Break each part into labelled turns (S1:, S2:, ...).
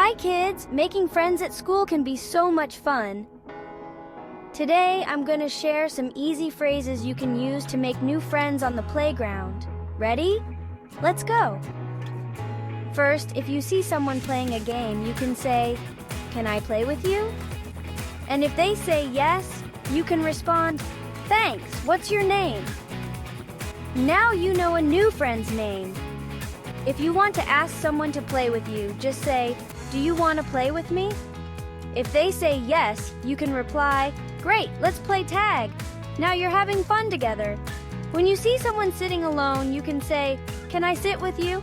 S1: Hi kids! Making friends at school can be so much fun. Today, I'm going to share some easy phrases you can use to make new friends on the playground. Ready? Let's go! First, if you see someone playing a game, you can say, "Can I play with you?" And if they say yes, you can respond, "Thanks, what's your name?" Now you know a new friend's name. If you want to ask someone to play with you, just say, "Do you want to play with me?" If they say yes, you can reply, "Great, let's play tag." Now you're having fun together. When you see someone sitting alone, you can say, "Can I sit with you?"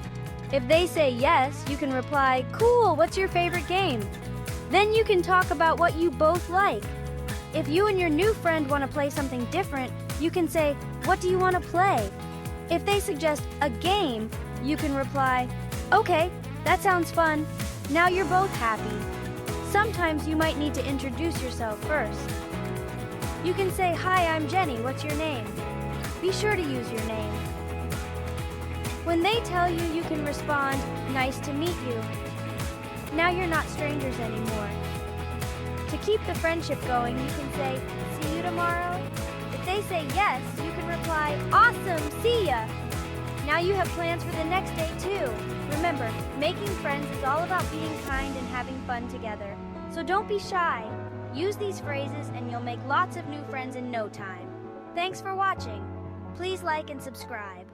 S1: If they say yes, you can reply, "Cool, what's your favorite game?" Then you can talk about what you both like. If you and your new friend want to play something different, you can say, "What do you want to play?" If they suggest a game, you can reply, "Okay, that sounds fun." Now you're both happy. Sometimes you might need to introduce yourself first. You can say, "Hi, I'm Jenny, what's your name?" Be sure to use your name. When they tell you, you can respond, "Nice to meet you." Now you're not strangers anymore. To keep the friendship going, you can say, "See you tomorrow?" If they say yes, you can reply, "Awesome, see ya!" Now you have plans for the next day too. Remember, making friends is all about being kind and having fun together. So don't be shy. Use these phrases and you'll make lots of new friends in no time. Thanks for watching. Please like and subscribe.